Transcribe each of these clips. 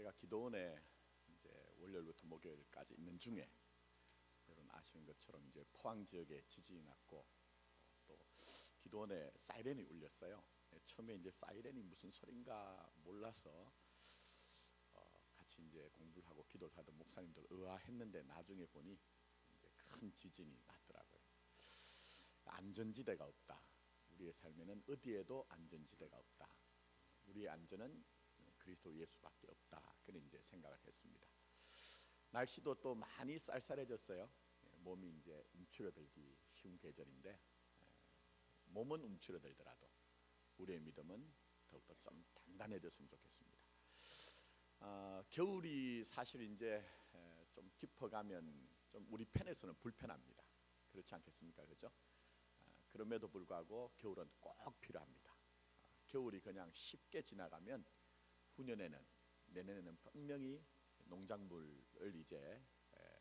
제가 기도원에 이제 월요일부터 목요일까지 있는 중에 여러분 아시는 것처럼 이제 포항 지역에 지진이 났고 또 기도원에 사이렌이 울렸어요. 처음에 이제 사이렌이 무슨 소린가 몰라서 같이 이제 공부를 하고 기도를 하던 목사님들 의아했는데 나중에 보니 이제 큰 지진이 났더라고요. 안전지대가 없다. 우리의 삶에는 어디에도 안전지대가 없다. 우리의 안전은 그리스도 예수밖에 없다. 그런 이제 생각을 했습니다. 날씨도 또 많이 쌀쌀해졌어요. 몸이 이제 움츠러들기 쉬운 계절인데 몸은 움츠러들더라도 우리의 믿음은 더욱더 좀 단단해졌으면 좋겠습니다. 겨울이 사실 이제 좀 깊어가면 좀 우리 편에서는 불편합니다. 그렇지 않겠습니까? 그렇죠? 그럼에도 불구하고 겨울은 꼭 필요합니다. 겨울이 그냥 쉽게 지나가면 후년에는 내년에는 분명히 농작물을 이제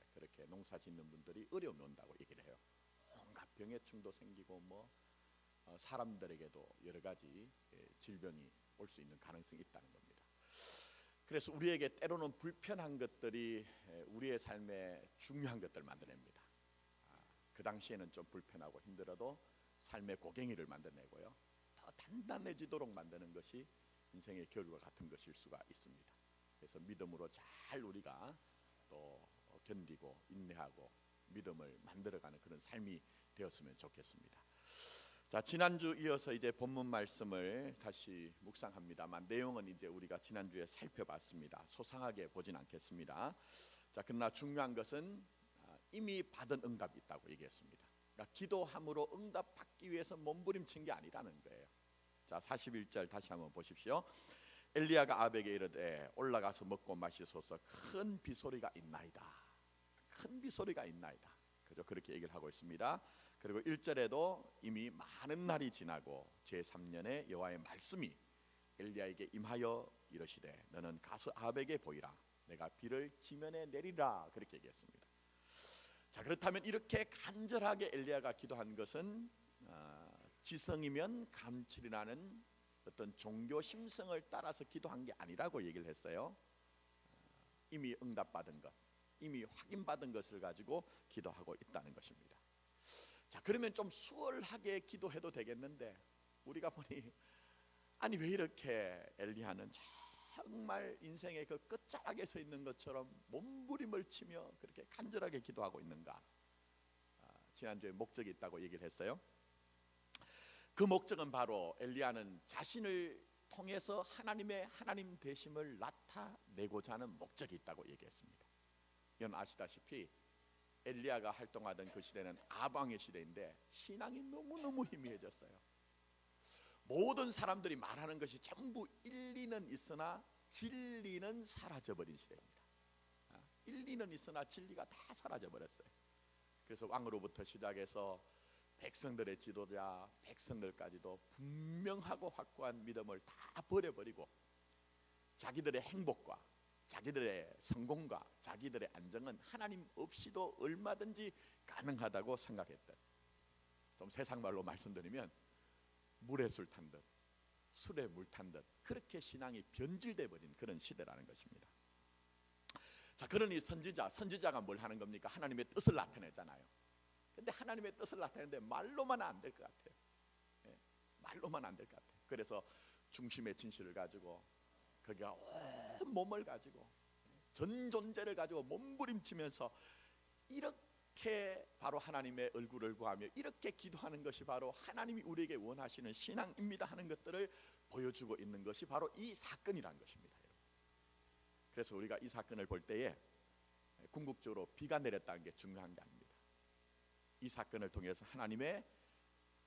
그렇게 농사 짓는 분들이 어려움이 온다고 얘기를 해요. 온갖 병해충도 생기고 뭐 사람들에게도 여러 가지 질병이 올 수 있는 가능성이 있다는 겁니다. 그래서 우리에게 때로는 불편한 것들이 우리의 삶에 중요한 것들을 만들어냅니다. 그 당시에는 좀 불편하고 힘들어도 삶의 고갱이를 만들어내고요. 더 단단해지도록 만드는 것이 인생의 겨울과 같은 것일 수가 있습니다. 그래서 믿음으로 잘 우리가 또 견디고 인내하고 믿음을 만들어가는 그런 삶이 되었으면 좋겠습니다. 자, 지난주 이어서 이제 본문 말씀을 다시 묵상합니다만 내용은 이제 우리가 지난주에 살펴봤습니다. 소상하게 보진 않겠습니다. 자, 그러나 중요한 것은 이미 받은 응답이 있다고 얘기했습니다. 그러니까 기도함으로 응답 받기 위해서 몸부림친 게 아니라는 거예요. 자, 41절 다시 한번 보십시오. 엘리야가 아합에게 이르되 올라가서 먹고 마시소서. 큰 비소리가 있나이다. 큰 비소리가 있나이다. 그죠? 그렇게 얘기를 하고 있습니다. 그리고 1절에도 이미 많은 날이 지나고 제3년에 여호와의 말씀이 엘리야에게 임하여 이르시되 너는 가서 아합에게 보이라. 내가 비를 지면에 내리라. 그렇게 얘기했습니다. 자, 그렇다면 이렇게 간절하게 엘리야가 기도한 것은 지성이면 감칠이라는 어떤 종교 심성을 따라서 기도한 게 아니라고 얘기를 했어요. 이미 응답받은 것, 이미 확인받은 것을 가지고 기도하고 있다는 것입니다. 자, 그러면 좀 수월하게 기도해도 되겠는데 우리가 보니 아니 왜 이렇게 엘리야는 정말 인생의 그 끝자락에 서 있는 것처럼 몸부림을 치며 그렇게 간절하게 기도하고 있는가? 지난주에 목적이 있다고 얘기를 했어요. 그 목적은 바로 엘리야는 자신을 통해서 하나님의 하나님 되심을 나타내고자 하는 목적이 있다고 얘기했습니다. 이건 아시다시피 엘리야가 활동하던 그 시대는 아방의 시대인데 신앙이 너무너무 희미해졌어요. 모든 사람들이 말하는 것이 전부 일리는 있으나 진리는 사라져버린 시대입니다. 일리는 있으나 진리가 다 사라져버렸어요. 그래서 왕으로부터 시작해서 백성들의 지도자, 백성들까지도 분명하고 확고한 믿음을 다 버려버리고 자기들의 행복과 자기들의 성공과 자기들의 안정은 하나님 없이도 얼마든지 가능하다고 생각했던, 좀 세상 말로 말씀드리면 물에 술 탄 듯 술에 물 탄 듯 그렇게 신앙이 변질돼 버린 그런 시대라는 것입니다. 자, 그러니 선지자가 뭘 하는 겁니까? 하나님의 뜻을 나타내잖아요. 근데 하나님의 뜻을 나타내는데 말로만 안 될 것 같아요. 말로만 안 될 것 같아요. 그래서 중심의 진실을 가지고 거기가 온 몸을 가지고 전 존재를 가지고 몸부림치면서 이렇게 바로 하나님의 얼굴을 구하며 이렇게 기도하는 것이 바로 하나님이 우리에게 원하시는 신앙입니다 하는 것들을 보여주고 있는 것이 바로 이 사건이라는 것입니다. 그래서 우리가 이 사건을 볼 때에 궁극적으로 비가 내렸다는 게 중요한 게 아닙니다. 이 사건을 통해서 하나님의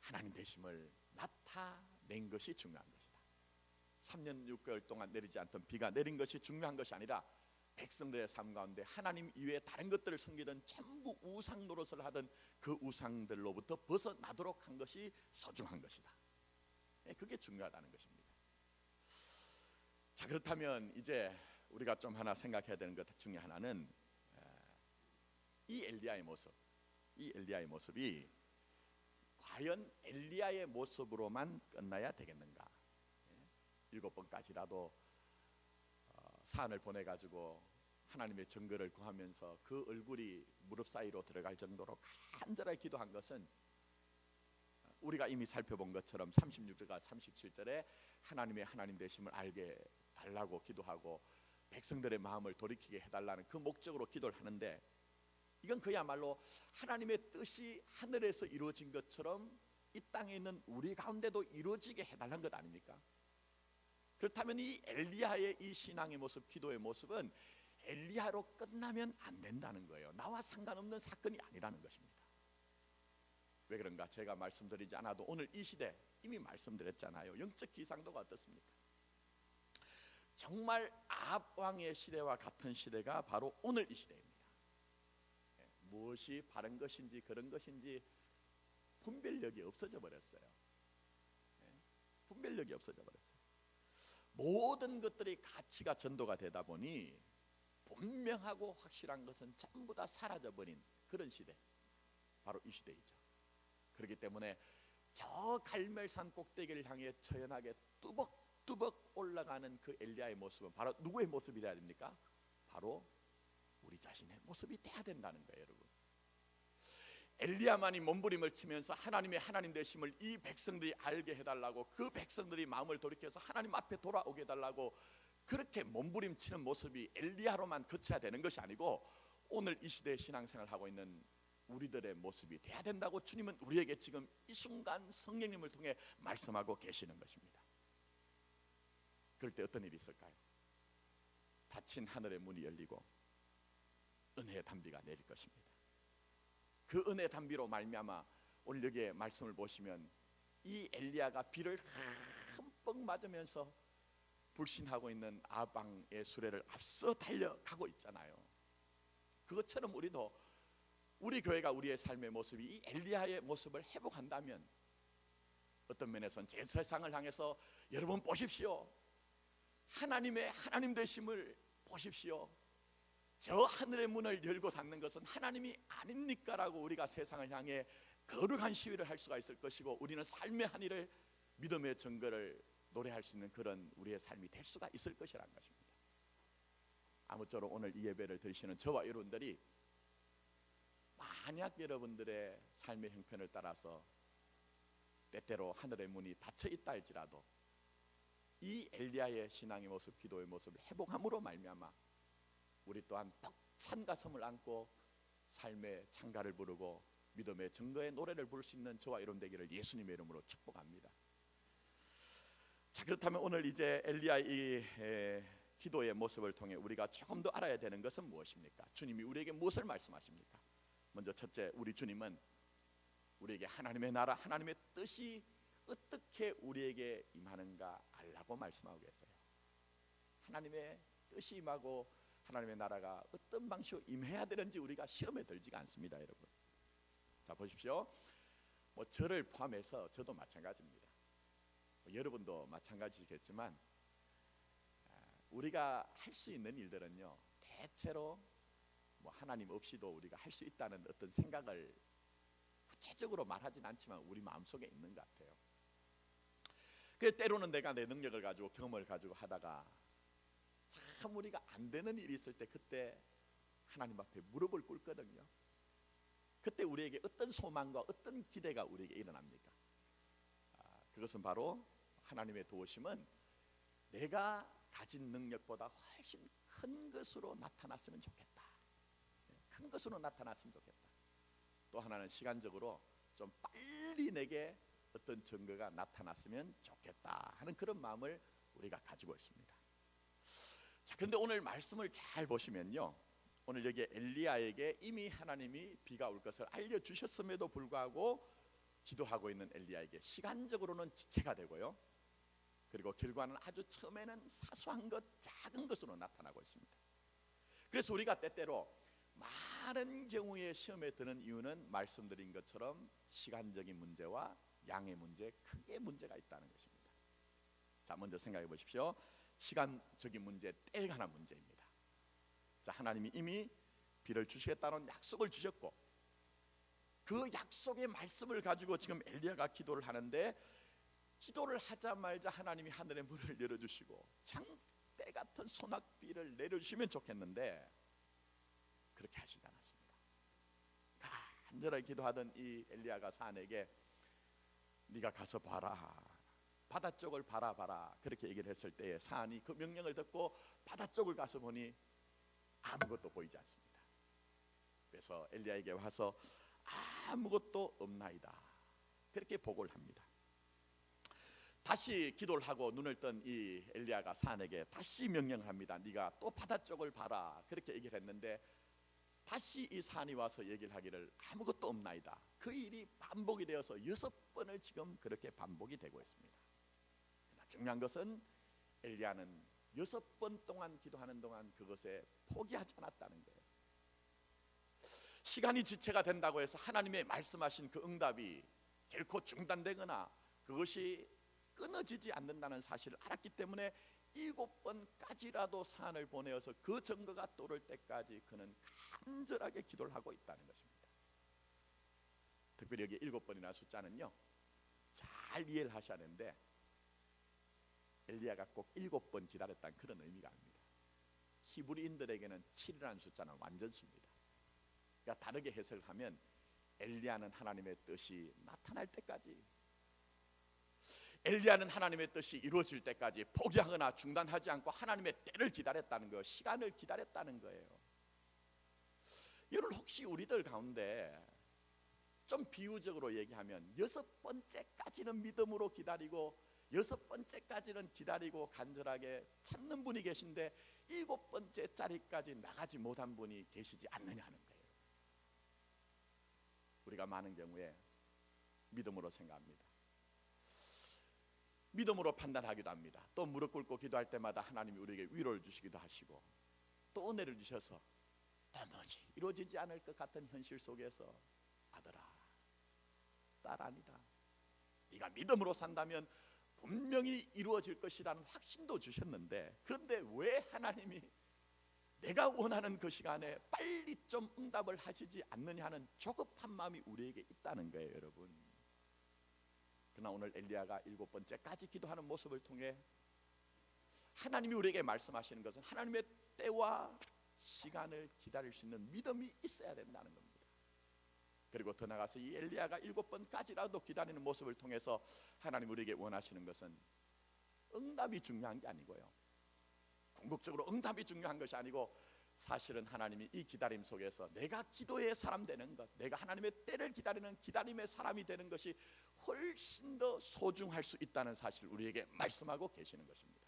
하나님 되심을 나타낸 것이 중요한 것이다. 3년 6개월 동안 내리지 않던 비가 내린 것이 중요한 것이 아니라 백성들의 삶 가운데 하나님 이외에 다른 것들을 섬기던 전부 우상 노릇을 하던 그 우상들로부터 벗어나도록 한 것이 소중한 것이다. 그게 중요하다는 것입니다. 자, 그렇다면 이제 우리가 좀 하나 생각해야 되는 것 중에 하나는 이 엘리야의 모습이 과연 엘리야의 모습으로만 끝나야 되겠는가? 7번까지라도 사안을 보내가지고 하나님의 증거를 구하면서 그 얼굴이 무릎 사이로 들어갈 정도로 간절하게 기도한 것은 우리가 이미 살펴본 것처럼 36절과 37절에 하나님의 하나님 되심을 알게 달라고 기도하고 백성들의 마음을 돌이키게 해달라는 그 목적으로 기도를 하는데, 이건 그야말로 하나님의 뜻이 하늘에서 이루어진 것처럼 이 땅에 있는 우리 가운데도 이루어지게 해달라는 것 아닙니까? 그렇다면 이 엘리야의 이 신앙의 모습, 기도의 모습은 엘리야로 끝나면 안 된다는 거예요. 나와 상관없는 사건이 아니라는 것입니다. 왜 그런가? 제가 말씀드리지 않아도 오늘 이 시대 이미 말씀드렸잖아요. 영적 기상도가 어떻습니까? 정말 아합 왕의 시대와 같은 시대가 바로 오늘 이 시대입니다. 무엇이 바른 것인지 그런 것인지 분별력이 없어져 버렸어요. 분별력이 없어져 버렸어요. 모든 것들이 가치가 전도가 되다 보니 분명하고 확실한 것은 전부 다 사라져버린 그런 시대, 바로 이 시대이죠. 그렇기 때문에 저 갈멜산 꼭대기를 향해 처연하게 뚜벅뚜벅 올라가는 그 엘리야의 모습은 바로 누구의 모습이 돼야 됩니까? 바로 우리 자신의 모습이 돼야 된다는 거예요, 여러분. 엘리야만이 몸부림을 치면서 하나님의 하나님 되심을 이 백성들이 알게 해달라고, 그 백성들이 마음을 돌이켜서 하나님 앞에 돌아오게 해달라고 그렇게 몸부림치는 모습이 엘리야로만 그쳐야 되는 것이 아니고 오늘 이 시대의 신앙생활을 하고 있는 우리들의 모습이 돼야 된다고 주님은 우리에게 지금 이 순간 성령님을 통해 말씀하고 계시는 것입니다. 그럴 때 어떤 일이 있을까요? 닫힌 하늘의 문이 열리고 은혜의 단비가 내릴 것입니다. 그 은혜의 단비로 말미암아 오늘 여기에 말씀을 보시면 이 엘리야가 비를 흠뻑 맞으면서 불신하고 있는 아합 왕의 수레를 앞서 달려가고 있잖아요. 그것처럼 우리도 우리 교회가 우리의 삶의 모습이 이 엘리야의 모습을 회복한다면 어떤 면에서는 제 세상을 향해서 여러분 보십시오. 하나님의 하나님 되심을 보십시오. 저 하늘의 문을 열고 닫는 것은 하나님이 아닙니까? 라고 우리가 세상을 향해 거룩한 시위를 할 수가 있을 것이고 우리는 삶의 한 일을 믿음의 증거를 노래할 수 있는 그런 우리의 삶이 될 수가 있을 것이라는 것입니다. 아무쪼록 오늘 이 예배를 드리시는 저와 여러분들이 만약 여러분들의 삶의 형편을 따라서 때때로 하늘의 문이 닫혀 있다 할지라도 이 엘리야의 신앙의 모습, 기도의 모습을 회복함으로 말미암아 우리 또한 벅찬 가슴을 안고 삶의 찬가를 부르고 믿음의 증거의 노래를 부를 수 있는 저와 여러분 되기를 예수님의 이름으로 축복합니다. 자, 그렇다면 오늘 이제 엘리야의 이 기도의 모습을 통해 우리가 조금 더 알아야 되는 것은 무엇입니까? 주님이 우리에게 무엇을 말씀하십니까? 먼저 첫째, 우리 주님은 우리에게 하나님의 나라, 하나님의 뜻이 어떻게 우리에게 임하는가 알라고 말씀하고 계세요. 하나님의 뜻이 임하고 하나님의 나라가 어떤 방식으로 임해야 되는지 우리가 시험에 들지가 않습니다, 여러분. 자, 보십시오. 뭐 저를 포함해서 저도 마찬가지입니다. 여러분도 마찬가지겠지만 우리가 할 수 있는 일들은요, 대체로 뭐 하나님 없이도 우리가 할 수 있다는 어떤 생각을 구체적으로 말하진 않지만 우리 마음속에 있는 것 같아요. 그래서 때로는 내가 내 능력을 가지고 경험을 가지고 하다가 참 우리가 안 되는 일이 있을 때 그때 하나님 앞에 무릎을 꿇거든요. 그때 우리에게 어떤 소망과 어떤 기대가 우리에게 일어납니까? 그것은 바로 하나님의 도우심은 내가 가진 능력보다 훨씬 큰 것으로 나타났으면 좋겠다. 큰 것으로 나타났으면 좋겠다. 또 하나는 시간적으로 좀 빨리 내게 어떤 증거가 나타났으면 좋겠다 하는 그런 마음을 우리가 가지고 있습니다. 자, 그런데 오늘 말씀을 잘 보시면요, 오늘 여기 엘리야에게 이미 하나님이 비가 올 것을 알려주셨음에도 불구하고 기도하고 있는 엘리야에게 시간적으로는 지체가 되고요, 그리고 결과는 아주 처음에는 사소한 것, 작은 것으로 나타나고 있습니다. 그래서 우리가 때때로 많은 경우에 시험에 드는 이유는 말씀드린 것처럼 시간적인 문제와 양의 문제, 크게 문제가 있다는 것입니다. 자, 먼저 생각해 보십시오. 시간적인 문제, 때에 관한 문제입니다. 자, 하나님이 이미 비를 주시겠다는 약속을 주셨고 그 약속의 말씀을 가지고 지금 엘리야가 기도를 하는데 기도를 하자마자 하나님이 하늘의 문을 열어주시고 때 같은 소낙비를 내려주시면 좋겠는데 그렇게 하시지 않았습니다. 간절하게 기도하던 이 엘리야가 사안에게 네가 가서 봐라, 바다 쪽을 바라봐라, 그렇게 얘기를 했을 때에 사안이 그 명령을 듣고 바다 쪽을 가서 보니 아무것도 보이지 않습니다. 그래서 엘리야에게 와서 아무것도 없나이다, 그렇게 보고를 합니다. 다시 기도를 하고 눈을 뜬 이 엘리야가 사안에게 다시 명령을 합니다. 네가 또 바다 쪽을 봐라, 그렇게 얘기를 했는데 다시 이 사안이 와서 얘기를 하기를 아무것도 없나이다. 그 일이 반복이 되어서 6번을 지금 그렇게 반복이 되고 있습니다. 그러나 중요한 것은 엘리야는 6번 동안 기도하는 동안 그것에 포기하지 않았다는 거예요. 시간이 지체가 된다고 해서 하나님의 말씀하신 그 응답이 결코 중단되거나 그것이 끊어지지 않는다는 사실을 알았기 때문에 7번까지라도 사안을 보내어서 그 증거가 떠오를 때까지 그는 간절하게 기도를 하고 있다는 것입니다. 특별히 여기 7번이라는 숫자는요, 잘 이해를 하셔야 하는데 엘리야가 꼭 7번 기다렸다는 그런 의미가 아닙니다. 히브리인들에게는 7이라는 숫자는 완전수입니다. 그러니까 다르게 해석을 하면 엘리야는 하나님의 뜻이 나타날 때까지, 엘리야는 하나님의 뜻이 이루어질 때까지 포기하거나 중단하지 않고 하나님의 때를 기다렸다는 거예요. 시간을 기다렸다는 거예요. 여러분, 혹시 우리들 가운데 좀 비유적으로 얘기하면 6번째까지는 믿음으로 기다리고 6번째까지는 기다리고 간절하게 찾는 분이 계신데 7번째 자리까지 나가지 못한 분이 계시지 않느냐 하는 거예요. 우리가 많은 경우에 믿음으로 생각합니다. 믿음으로 판단하기도 합니다. 또 무릎 꿇고 기도할 때마다 하나님이 우리에게 위로를 주시기도 하시고 또 은혜를 주셔서 도무지 이루어지지 않을 것 같은 현실 속에서 아들아, 딸 아니다, 네가 믿음으로 산다면 분명히 이루어질 것이라는 확신도 주셨는데, 그런데 왜 하나님이 내가 원하는 그 시간에 빨리 좀 응답을 하시지 않느냐 하는 조급한 마음이 우리에게 있다는 거예요, 여러분. 그러나 오늘 엘리야가 7번째까지 기도하는 모습을 통해 하나님이 우리에게 말씀하시는 것은 하나님의 때와 시간을 기다릴 수 있는 믿음이 있어야 된다는 겁니다. 그리고 더 나아가서 이 엘리야가 7번까지라도 기다리는 모습을 통해서 하나님 우리에게 원하시는 것은 응답이 중요한 게 아니고요, 궁극적으로 응답이 중요한 것이 아니고 사실은 하나님이 이 기다림 속에서 내가 기도의 사람 되는 것, 내가 하나님의 때를 기다리는 기다림의 사람이 되는 것이 훨씬 더 소중할 수 있다는 사실을 우리에게 말씀하고 계시는 것입니다.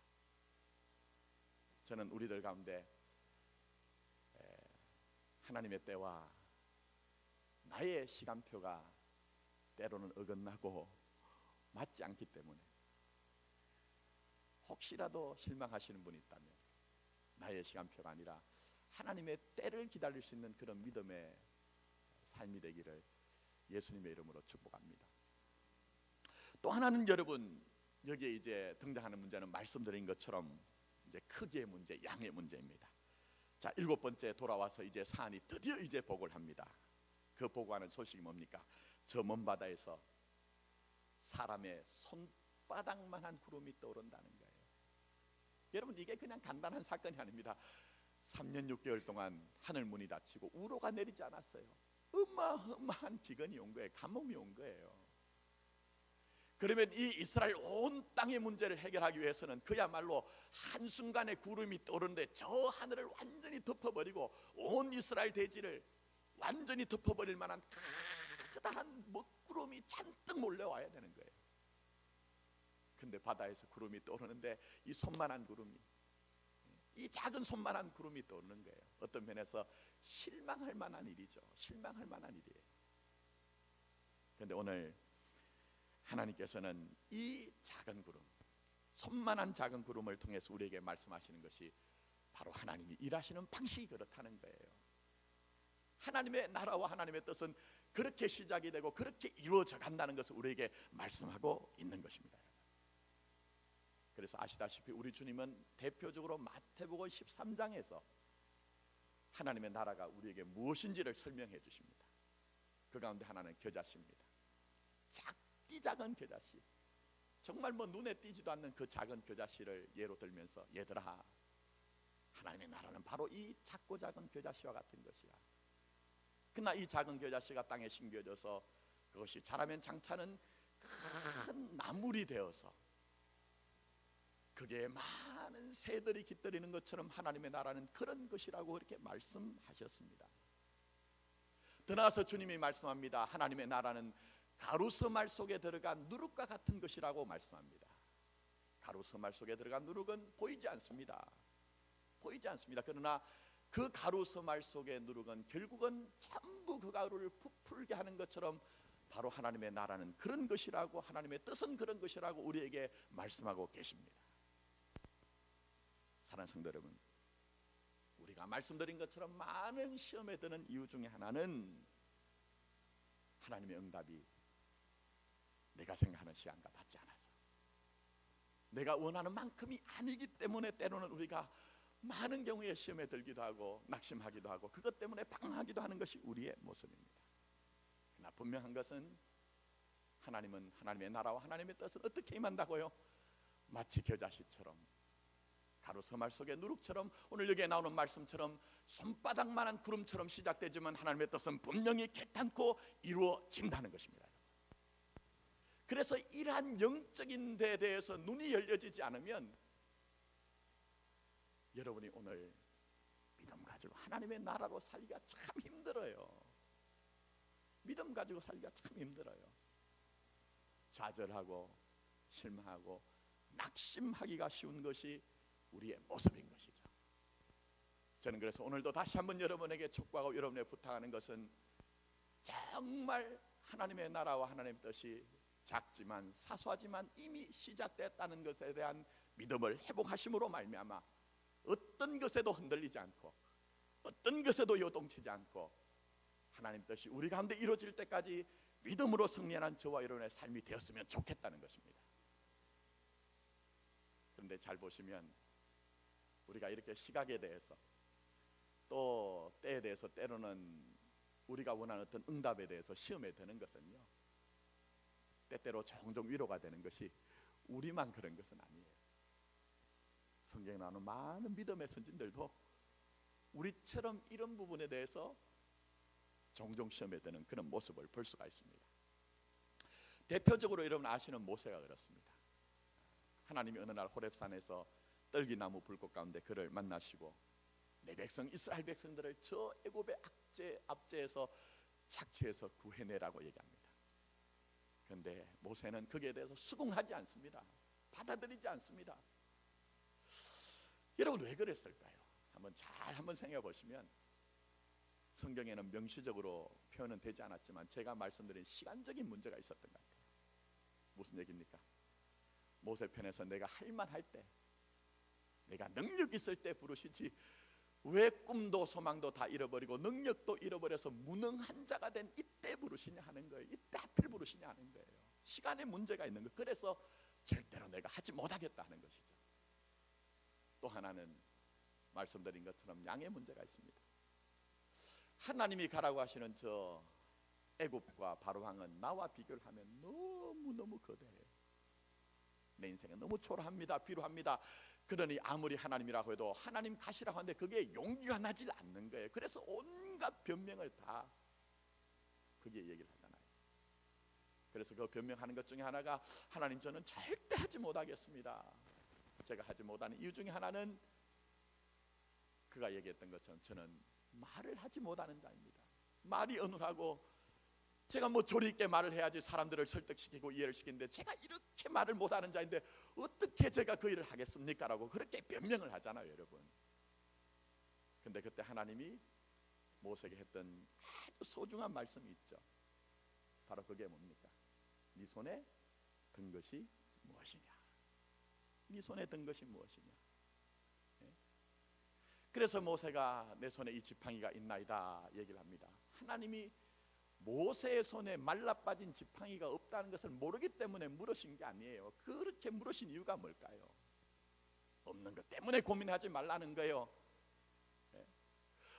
저는 우리들 가운데 하나님의 때와 나의 시간표가 때로는 어긋나고 맞지 않기 때문에 혹시라도 실망하시는 분이 있다면 나의 시간표가 아니라 하나님의 때를 기다릴 수 있는 그런 믿음의 삶이 되기를 예수님의 이름으로 축복합니다. 또 하나는 여러분, 여기에 이제 등장하는 문제는 말씀드린 것처럼 이제 크기의 문제, 양의 문제입니다. 자, 7번째 돌아와서 이제 사안이 드디어 이제 보고를 합니다. 그 보고하는 소식이 뭡니까? 저 먼 바다에서 사람의 손바닥만한 구름이 떠오른다는 거예요. 여러분, 이게 그냥 간단한 사건이 아닙니다. 3년 6개월 동안 하늘 문이 닫히고 우로가 내리지 않았어요. 어마어마한 기근이 온 거예요. 가뭄이 온 거예요. 그러면 이 이스라엘 온 땅의 문제를 해결하기 위해서는 그야말로 한순간에 구름이 떠오르는데 저 하늘을 완전히 덮어버리고 온 이스라엘 대지를 완전히 덮어버릴 만한 커다란 먹구름이 잔뜩 몰려와야 되는 거예요. 근데 바다에서 구름이 떠오르는데 이 손만한 구름이, 이 작은 손만한 구름이 떠오르는 거예요. 어떤 면에서 실망할 만한 일이죠. 실망할 만한 일이에요. 그런데 오늘 하나님께서는 이 작은 구름, 손만한 작은 구름을 통해서 우리에게 말씀하시는 것이 바로 하나님이 일하시는 방식이 그렇다는 거예요. 하나님의 나라와 하나님의 뜻은 그렇게 시작이 되고 그렇게 이루어져 간다는 것을 우리에게 말씀하고 있는 것입니다. 그래서 아시다시피 우리 주님은 대표적으로 마태복음 13장에서 하나님의 나라가 우리에게 무엇인지를 설명해 주십니다. 그 가운데 하나는 겨자씨입니다. 작디 작은 겨자씨, 정말 눈에 띄지도 않는 그 작은 겨자씨를 예로 들면서 얘들아, 바로 이 작고 작은 겨자씨와 같은 것이야. 그러나 이 작은 겨자씨가 땅에 심겨져서 그것이 자라면 장차는 큰 나물이 되어서 그게 많은 새들이 깃들이는 것처럼 하나님의 나라는 그런 것이라고 이렇게 말씀하셨습니다. 더 나아가서 주님이 말씀합니다. 하나님의 나라는 가루서말 속에 들어간 누룩과 같은 것이라고 말씀합니다. 가루서말 속에 들어간 누룩은 보이지 않습니다. 보이지 않습니다. 그러나 그 가루서말 속의 누룩은 결국은 전부 그 가루를 부풀게 하는 것처럼 바로 하나님의 나라는 그런 것이라고, 하나님의 뜻은 그런 것이라고 우리에게 말씀하고 계십니다. 사랑하는 성도 여러분, 우리가 말씀드린 것처럼 많은 시험에 드는 이유 중에 하나는 하나님의 응답이 내가 생각하는 시간과 같지 않아서, 내가 원하는 만큼이 아니기 때문에 때로는 우리가 많은 경우에 시험에 들기도 하고 낙심하기도 하고 그것 때문에 방황하기도 하는 것이 우리의 모습입니다. 그러나 분명한 것은 하나님은, 하나님의 나라와 하나님의 뜻은 어떻게 임한다고요? 마치 겨자씨처럼, 가루서말 속의 누룩처럼, 오늘 여기에 나오는 말씀처럼 손바닥만한 구름처럼 시작되지만 하나님의 뜻은 분명히 개탄코 이루어진다는 것입니다. 그래서 이러한 영적인 데에 대해서 눈이 열려지지 않으면 여러분이 오늘 믿음 가지고 하나님의 나라로 살기가 참 힘들어요. 믿음 가지고 살기가 참 힘들어요. 좌절하고 실망하고 낙심하기가 쉬운 것이 우리의 모습인 것이죠. 저는 그래서 오늘도 다시 한번 여러분에게 촉구하고 여러분에게 부탁하는 것은 정말 하나님의 나라와 하나님의 뜻이 작지만 사소하지만 이미 시작됐다는 것에 대한 믿음을 회복하심으로 말미암아 어떤 것에도 흔들리지 않고 어떤 것에도 요동치지 않고 하나님 뜻이 우리 가운데 이루어질 때까지 믿음으로 승리하는 저와 여러분의 삶이 되었으면 좋겠다는 것입니다. 그런데 잘 보시면 우리가 이렇게 시각에 대해서 또 때에 대해서 때로는 우리가 원하는 어떤 응답에 대해서 시험에 드는 것은요, 때때로 종종 위로가 되는 것이 우리만 그런 것은 아니에요. 성경에 나오는 많은 믿음의 선진들도 우리처럼 이런 부분에 대해서 종종 시험에 드는 그런 모습을 볼 수가 있습니다. 대표적으로 여러분 아시는 모세가 그렇습니다. 하나님이 어느 날 호렙산에서 떨기나무 불꽃 가운데 그를 만나시고 내 백성 이스라엘 백성들을 저 애굽의 압제에서 착취해서 구해내라고 얘기합니다. 그런데 모세는 거기에 대해서 수긍하지 않습니다. 받아들이지 않습니다. 여러분 왜 그랬을까요? 한번 생각해 보시면 성경에는 명시적으로 표현은 되지 않았지만 제가 말씀드린 시간적인 문제가 있었던 것 같아요. 무슨 얘기입니까? 모세 편에서 내가 할만할 때, 내가 능력 있을 때 부르시지 왜 꿈도 소망도 다 잃어버리고 능력도 잃어버려서 무능한 자가 된 이때 부르시냐 하는 거예요. 이때 하필 부르시냐 하는 거예요. 시간에 문제가 있는 거예요. 그래서 절대로 내가 하지 못하겠다 하는 것이죠. 또 하나는 말씀드린 것처럼 양의 문제가 있습니다. 하나님이 가라고 하시는 저 애굽과 바로왕은 나와 비교를 하면 너무너무 거대해요. 내 인생은 너무 초라합니다. 비루합니다. 그러니 아무리 하나님이라고 해도 하나님 가시라고 하는데 그게 용기가 나질 않는 거예요. 그래서 온갖 변명을 다 그게 얘기를 하잖아요. 그래서 그 변명하는 것 중에 하나가 하나님 저는 절대 하지 못하겠습니다. 제가 하지 못하는 이유 중에 하나는 그가 얘기했던 것처럼 저는 말을 하지 못하는 자입니다. 말이 어눌하고 제가 조리 있게 말을 해야지 사람들을 설득시키고 이해를 시키는데 제가 이렇게 말을 못하는 자인데 어떻게 제가 그 일을 하겠습니까? 라고 그렇게 변명을 하잖아요, 여러분. 근데 그때 하나님이 모세에게 했던 아주 소중한 말씀이 있죠. 바로 그게 뭡니까? 네 손에 든 것이 무엇이냐? 네 손에 든 것이 무엇이냐? 그래서 모세가 내 손에 이 지팡이가 있나이다 얘기를 합니다. 하나님이 모세의 손에 말라빠진 지팡이가 없다는 것을 모르기 때문에 물으신 게 아니에요. 그렇게 물으신 이유가 뭘까요? 없는 것 때문에 고민하지 말라는 거예요.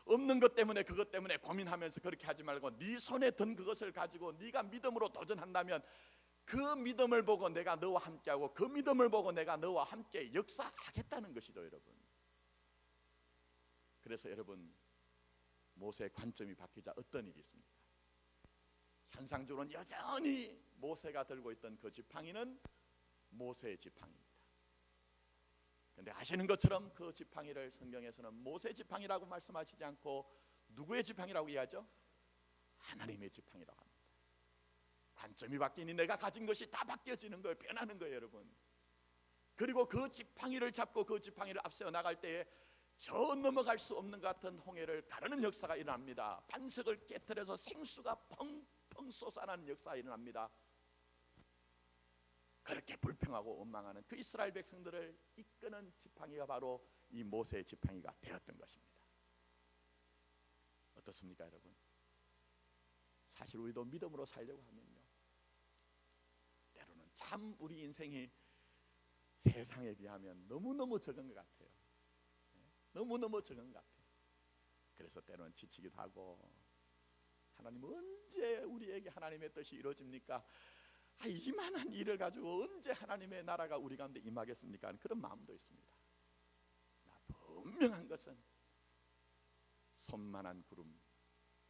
없는 것 때문에 그것 때문에 고민하면서 그렇게 하지 말고 네 손에 든 그것을 가지고 네가 믿음으로 도전한다면 그 믿음을 보고 내가 너와 함께하고 그 믿음을 보고 내가 너와 함께 역사하겠다는 것이죠, 여러분. 그래서 여러분, 모세의 관점이 바뀌자 어떤 일이 있습니까? 현상적으로는 여전히 모세가 들고 있던 그 지팡이는 모세의 지팡이입니다. 그런데 아시는 것처럼 그 지팡이를 성경에서는 모세의 지팡이라고 말씀하시지 않고 누구의 지팡이라고 이해하죠? 하나님의 지팡이라고 합니다. 관점이 바뀌니 내가 가진 것이 다 바뀌어지는 거예요. 변하는 거예요, 여러분. 그리고 그 지팡이를 잡고 그 지팡이를 앞세워 나갈 때에 저 넘어갈 수 없는 것 같은 홍해를 가르는 역사가 일어납니다. 반석을 깨트려서 생수가 펑펑 솟아나는 역사가 일어납니다. 그렇게 불평하고 원망하는 그 이스라엘 백성들을 이끄는 지팡이가 바로 이 모세의 지팡이가 되었던 것입니다. 어떻습니까, 여러분? 사실 우리도 믿음으로 살려고 하면요, 때로는 참 우리 인생이 세상에 비하면 너무너무 적은 것 같아요. 너무너무 적은 것 같아요. 그래서 때로는 지치기도 하고, 하나님 언제 우리에게 하나님의 뜻이 이루어집니까? 이만한 일을 가지고 언제 하나님의 나라가 우리 가운데 임하겠습니까? 그런 마음도 있습니다. 분명한 것은 손만한 구름,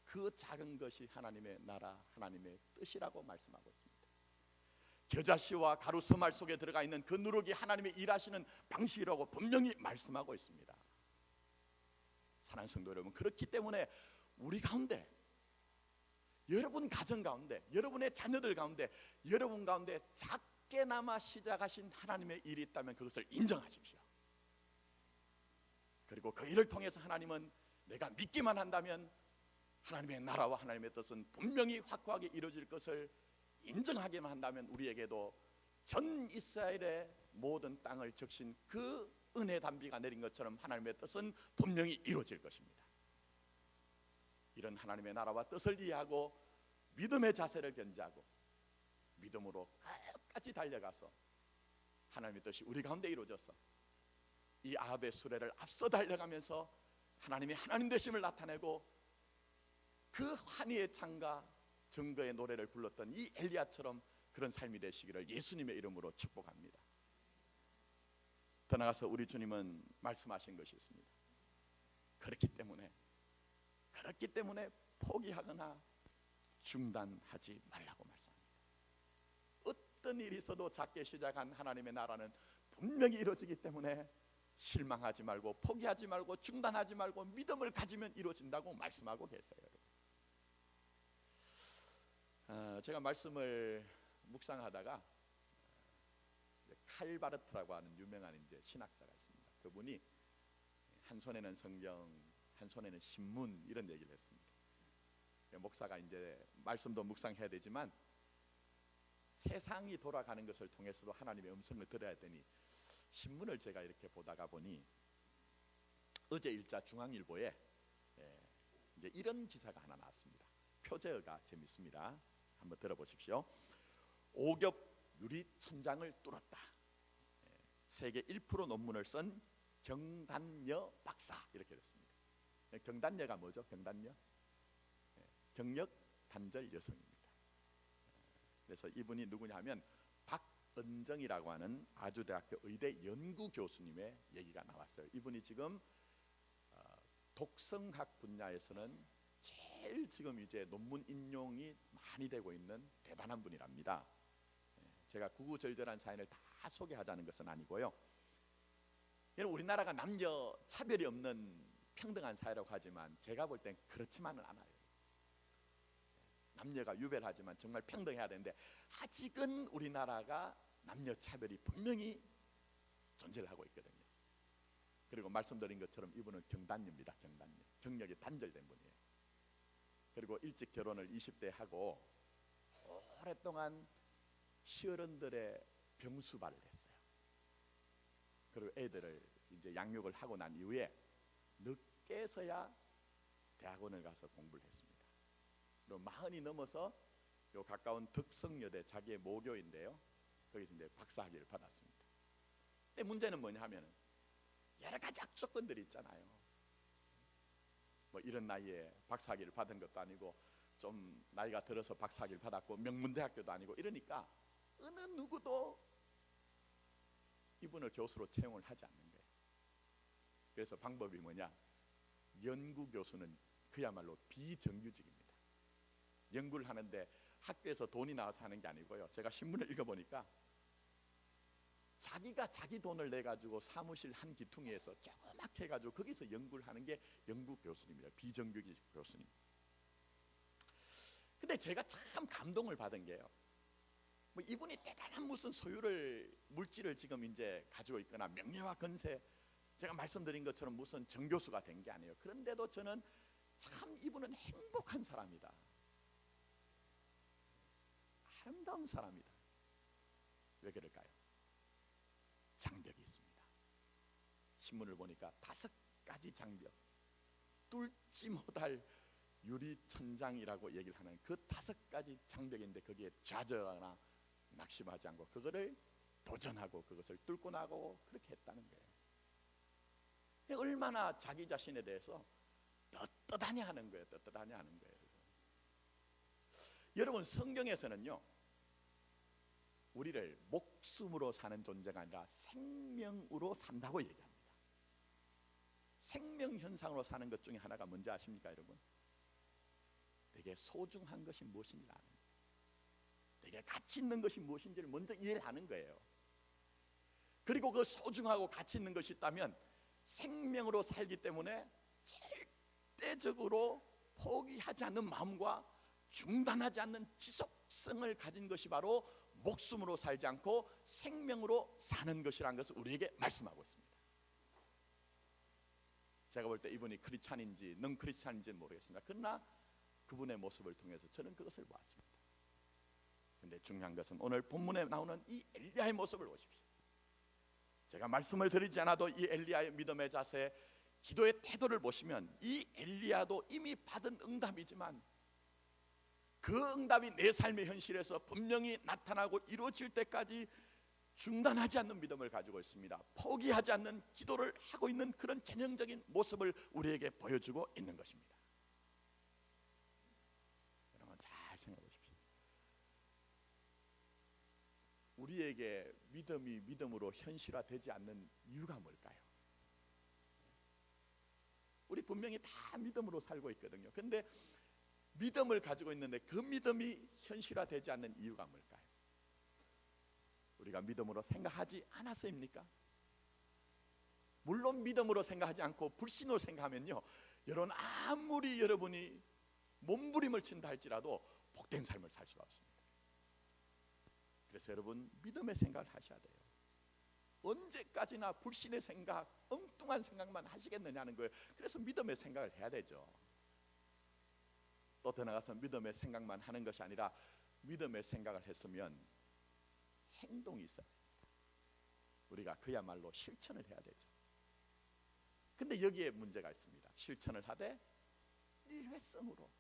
그 작은 것이 하나님의 나라, 하나님의 뜻이라고 말씀하고 있습니다. 겨자씨와 가루수말 속에 들어가 있는 그 누룩이 하나님의 일하시는 방식이라고 분명히 말씀하고 있습니다. 사랑하는 성도 여러분, 그렇기 때문에 우리 가운데, 여러분 가정 가운데, 여러분의 자녀들 가운데, 여러분 가운데 작게나마 시작하신 하나님의 일이 있다면 그것을 인정하십시오. 그리고 그 일을 통해서 하나님은 내가 믿기만 한다면 하나님의 나라와 하나님의 뜻은 분명히 확고하게 이루어질 것을 인정하기만 한다면 우리에게도 전 이스라엘의 모든 땅을 적신 그 은혜 단비가 내린 것처럼 하나님의 뜻은 분명히 이루어질 것입니다. 이런 하나님의 나라와 뜻을 이해하고 믿음의 자세를 견지하고 믿음으로 끝까지 달려가서 하나님의 뜻이 우리 가운데 이루어져서 이 아합의 수레를 앞서 달려가면서 하나님의 하나님 되심을 나타내고 그 환희의 창과 증거의 노래를 불렀던 이 엘리야처럼 그런 삶이 되시기를 예수님의 이름으로 축복합니다. 더 나아가서 우리 주님은 말씀하신 것이 있습니다. 그렇기 때문에 포기하거나 중단하지 말라고 말씀합니다. 어떤 일이 있어도 작게 시작한 하나님의 나라는 분명히 이루어지기 때문에 실망하지 말고 포기하지 말고 중단하지 말고 믿음을 가지면 이루어진다고 말씀하고 계세요. 제가 말씀을 묵상하다가 칼 바르트라고 하는 유명한 신학자가 있습니다. 그분이 한 손에는 성경, 한 손에는 신문 이런 얘기를 했습니다. 목사가 말씀도 묵상해야 되지만 세상이 돌아가는 것을 통해서도 하나님의 음성을 들어야 되니 신문을 제가 이렇게 보다가 보니 어제 일자 중앙일보에 이런 기사가 하나 나왔습니다. 표제어가 재밌습니다. 한번 들어보십시오. 오겹 유리 천장을 뚫었다. 세계 1% 논문을 쓴 경단녀 박사 이렇게 됐습니다. 경단녀가 뭐죠? 경단녀? 경력 단절 여성입니다. 그래서 이분이 누구냐 하면 박은정이라고 하는 아주대학교 의대 연구 교수님의 얘기가 나왔어요. 이분이 지금 독성학 분야에서는 제일 지금 논문 인용이 많이 되고 있는 대단한 분이랍니다. 제가 구구절절한 사연을 다 소개하자는 것은 아니고요. 여러분, 우리나라가 남녀 차별이 없는 평등한 사회라고 하지만 제가 볼 땐 그렇지만은 않아요. 남녀가 유별하지만 정말 평등해야 되는데 아직은 우리나라가 남녀 차별이 분명히 존재를 하고 있거든요. 그리고 말씀드린 것처럼 이분은 경단녀입니다. 경단녀. 경력이 단절된 분이에요. 그리고 일찍 결혼을 20대에 하고 오랫동안 시어른들의 병수발을 했어요. 그리고 애들을 양육을 하고 난 이후에 늦게서야 대학원을 가서 공부를 했습니다. 그리고 40이 넘어서 요 가까운 덕성여대 자기의 모교인데요. 거기서 박사학위를 받았습니다. 근데 문제는 뭐냐 하면은 여러 가지 악조건들이 있잖아요. 뭐 이런 나이에 박사학위를 받은 것도 아니고 좀 나이가 들어서 박사학위를 받았고 명문대학교도 아니고 이러니까 어느 누구도 이분을 교수로 채용을 하지 않는 거예요. 그래서 방법이 뭐냐? 연구 교수는 그야말로 비정규직입니다. 연구를 하는데 학교에서 돈이 나와서 하는 게 아니고요. 제가 신문을 읽어보니까 자기가 자기 돈을 내가지고 사무실 한 기퉁이에서 조그맣게 해가지고 거기서 연구를 하는 게 연구 교수님이에요. 비정규직 교수님. 근데 제가 참 감동을 받은 게요. 뭐 이분이 대단한 무슨 물질을 지금 이제 가지고 있거나 명예와 건세, 제가 말씀드린 것처럼 무슨 정교수가 된 게 아니에요. 그런데도 저는 참 이분은 행복한 사람이다. 아름다운 사람이다. 왜 그럴까요? 장벽이 있습니다. 신문을 보니까 5가지 장벽, 뚫지 못할 유리 천장이라고 얘기를 하는 그 5가지 장벽인데 거기에 좌절하거나 낙심하지 않고 그거를 도전하고 그것을 뚫고 나가고 그렇게 했다는 거예요. 얼마나 자기 자신에 대해서 떳떳하냐 하는 거예요. 떳떳하냐 하는 거예요. 여러분, 성경에서는요, 우리를 목숨으로 사는 존재가 아니라 생명으로 산다고 얘기합니다. 생명 현상으로 사는 것 중에 하나가 뭔지 아십니까, 여러분? 되게 소중한 것이 무엇인지 아는 거예요. 되게 가치 있는 것이 무엇인지를 먼저 이해를 하는 거예요. 그리고 그 소중하고 가치 있는 것이 있다면 생명으로 살기 때문에 절대적으로 포기하지 않는 마음과 중단하지 않는 지속성을 가진 것이 바로 목숨으로 살지 않고 생명으로 사는 것이라는 것을 우리에게 말씀하고 있습니다. 제가 볼 때 이분이 크리스찬인지 넌 크리스찬인지는 모르겠습니다. 그러나 그분의 모습을 통해서 저는 그것을 보았습니다. 그런데 중요한 것은 오늘 본문에 나오는 이 엘리야의 모습을 보십시오. 제가 말씀을 드리지 않아도 이 엘리야의 믿음의 자세, 기도의 태도를 보시면 이 엘리야도 이미 받은 응답이지만 그 응답이 내 삶의 현실에서 분명히 나타나고 이루어질 때까지 중단하지 않는 믿음을 가지고 있습니다. 포기하지 않는 기도를 하고 있는 그런 전형적인 모습을 우리에게 보여주고 있는 것입니다. 여러분 잘 생각해 보십시오. 우리에게 믿음이 믿음으로 현실화되지 않는 이유가 뭘까요? 우리 분명히 다 믿음으로 살고 있거든요. 근데 믿음을 가지고 있는데 그 믿음이 현실화되지 않는 이유가 뭘까요? 우리가 믿음으로 생각하지 않아서입니까? 물론 믿음으로 생각하지 않고 불신으로 생각하면요, 여러분 아무리 여러분이 몸부림을 친다 할지라도 복된 삶을 살 수가 없습니다. 그래서 여러분 믿음의 생각을 하셔야 돼요. 언제까지나 불신의 생각, 엉뚱한 생각만 하시겠느냐는 거예요. 그래서 믿음의 생각을 해야 되죠. 또 더 나아가서 믿음의 생각만 하는 것이 아니라 믿음의 생각을 했으면 행동이 있어야 됩니다. 우리가 그야말로 실천을 해야 되죠. 근데 여기에 문제가 있습니다. 실천을 하되 일회성으로,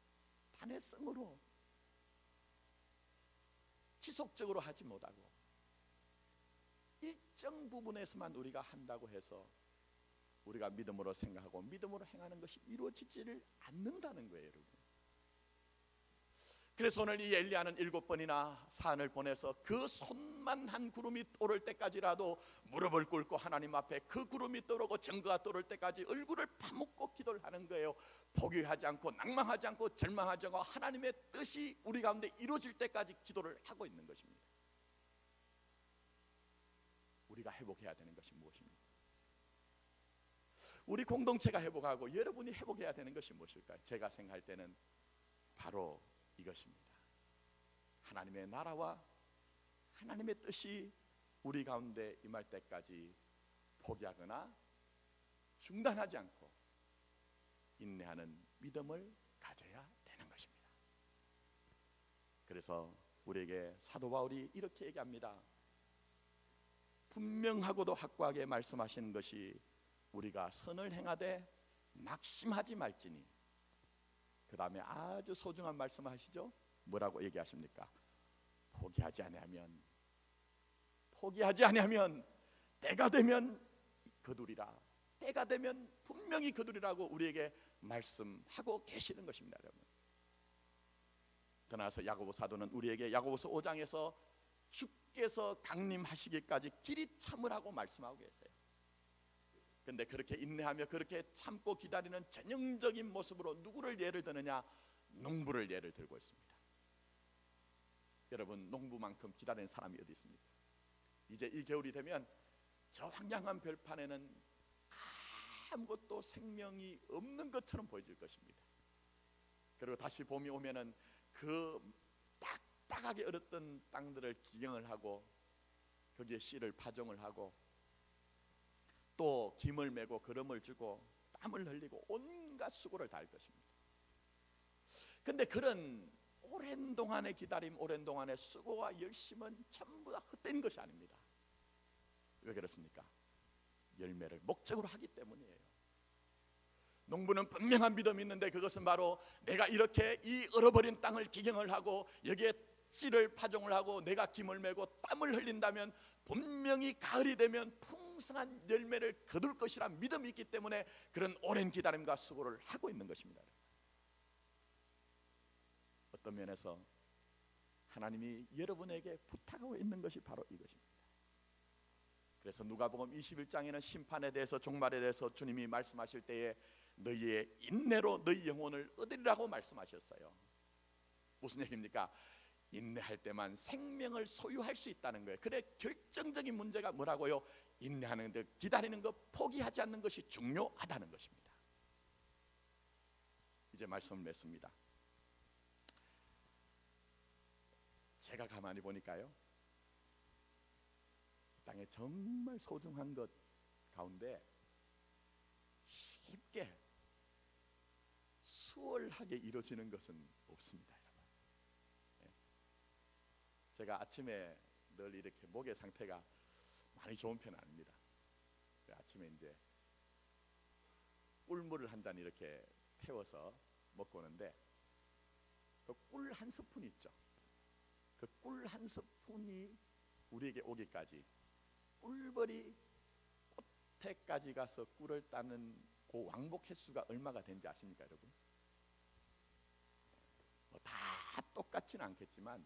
단회성으로 지속적으로 하지 못하고 일정 부분에서만 우리가 한다고 해서 우리가 믿음으로 생각하고 믿음으로 행하는 것이 이루어지지를 않는다는 거예요, 여러분. 그래서 오늘 이 엘리야는 7번이나 사안을 보내서 그 손만 한 구름이 오를 때까지라도 무릎을 꿇고 하나님 앞에 그 구름이 떠오르고 증거가 떠오를 때까지 얼굴을 파묻고 기도를 하는 거예요. 포기하지 않고 낭망하지 않고 절망하지 않고 하나님의 뜻이 우리 가운데 이루어질 때까지 기도를 하고 있는 것입니다. 우리가 회복해야 되는 것이 무엇입니까? 우리 공동체가 회복하고 여러분이 회복해야 되는 것이 무엇일까요? 제가 생각할 때는 바로 이것입니다. 하나님의 나라와 하나님의 뜻이 우리 가운데 임할 때까지 포기하거나 중단하지 않고 인내하는 믿음을 가져야 되는 것입니다. 그래서 우리에게 사도 바울이 이렇게 얘기합니다. 분명하고도 확고하게 말씀하시는 것이 우리가 선을 행하되 낙심하지 말지니, 그 다음에 아주 소중한 말씀을 하시죠. 뭐라고 얘기하십니까? 포기하지 아니하면 때가 되면 거두리라. 때가 되면 분명히 거두리라고 우리에게 말씀하고 계시는 것입니다, 여러분. 그러나서 야고보 사도는 우리에게 야고보서 5장에서 주께서 강림하시기까지 길이 참으라고 말씀하고 계세요. 근데 그렇게 인내하며 그렇게 참고 기다리는 전형적인 모습으로 누구를 예를 드느냐? 농부를 예를 들고 있습니다. 여러분, 농부만큼 기다리는 사람이 어디 있습니까? 이제 이 겨울이 되면 저 황량한 별판에는 아무것도 생명이 없는 것처럼 보여질 것입니다. 그리고 다시 봄이 오면은 그 딱딱하게 얼었던 땅들을 기경을 하고 거기에 씨를 파종을 하고 또 김을 메고 거름을 주고 땀을 흘리고 온갖 수고를 다할 것입니다. 근데 그런 오랜 동안의 기다림, 오랜 동안의 수고와 열심은 전부 다 헛된 것이 아닙니다. 왜 그렇습니까? 열매를 목적으로 하기 때문이에요. 농부는 분명한 믿음이 있는데 그것은 바로 내가 이렇게 이 얼어버린 땅을 기경을 하고 여기에 씨를 파종을 하고 내가 김을 메고 땀을 흘린다면 분명히 가을이 되면 풍성한 열매를 거둘 것이란 믿음이 있기 때문에 그런 오랜 기다림과 수고를 하고 있는 것입니다. 어떤 면에서 하나님이 여러분에게 부탁하고 있는 것이 바로 이것입니다. 그래서 누가복음 21장에는 심판에 대해서, 종말에 대해서 주님이 말씀하실 때에 너희의 인내로 너희 영혼을 얻으리라고 말씀하셨어요. 무슨 얘기입니까? 인내할 때만 생명을 소유할 수 있다는 거예요. 그래, 결정적인 문제가 뭐라고요? 인내하는 것, 기다리는 것, 포기하지 않는 것이 중요하다는 것입니다. 이제 말씀을 맺습니다. 제가 가만히 보니까요, 땅에 정말 소중한 것 가운데 쉽게 수월하게 이루어지는 것은 없습니다, 여러분. 제가 아침에 늘 이렇게 목의 상태가 많이 좋은 편은 아닙니다. 아침에 이제 꿀물을 한 잔 이렇게 태워서 먹고 오는데 그 꿀 한 스푼 있죠. 그 꿀 한 스푼이 우리에게 오기까지 꿀벌이 꽃에까지 가서 꿀을 따는 그 왕복 횟수가 얼마가 되는지 아십니까, 여러분? 다 똑같지는 않겠지만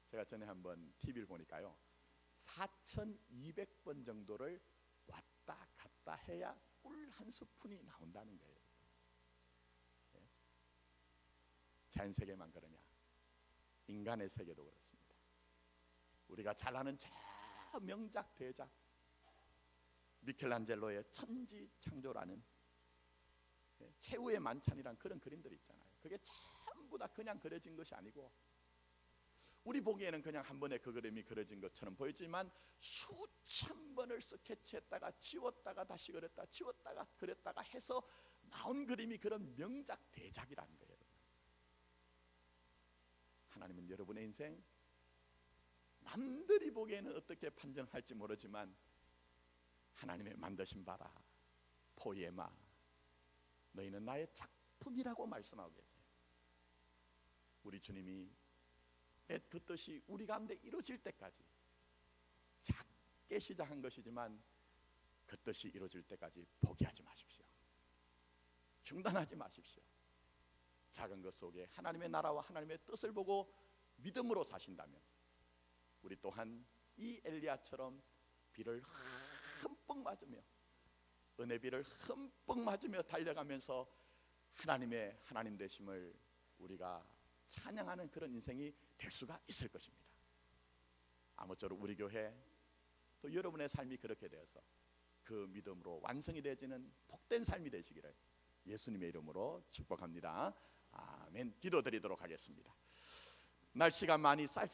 제가 전에 한번 TV를 보니까요, 4,200번 정도를 왔다 갔다 해야 꿀 한 스푼이 나온다는 거예요. 자연 세계만 그러냐? 인간의 세계도 그렇습니다. 우리가 잘 아는 저 명작 대작 미켈란젤로의 천지창조라는 최후의 만찬이란 그런 그림들이 있잖아요. 그게 전부 다 그냥 그려진 것이 아니고 우리 보기에는 그냥 한 번에 그 그림이 그려진 것처럼 보이지만 수천 번을 스케치했다가 지웠다가 다시 그렸다가 지웠다가 그렸다가 해서 나온 그림이 그런 명작 대작이라는 거예요. 하나님은 여러분의 인생 남들이 보기에는 어떻게 판정할지 모르지만 하나님의 만드신 바라 포에마, 너희는 나의 작품이라고 말씀하고 계세요. 우리 주님이 그 뜻이 우리 가운데 이루어질 때까지 작게 시작한 것이지만 그 뜻이 이루어질 때까지 포기하지 마십시오. 중단하지 마십시오. 작은 것 속에 하나님의 나라와 하나님의 뜻을 보고 믿음으로 사신다면 우리 또한 이 엘리야처럼 비를 흠뻑 맞으며 은혜 비를 흠뻑 맞으며 달려가면서 하나님의 하나님 되심을 우리가 찬양하는 그런 인생이 될 수가 있을 것입니다. 아무쪼록 우리 교회 또 여러분의 삶이 그렇게 되어서 그 믿음으로 완성이 되어지는 복된 삶이 되시기를 예수님의 이름으로 축복합니다. 아멘. 기도드리도록 하겠습니다. 날씨가 많이 쌀쌀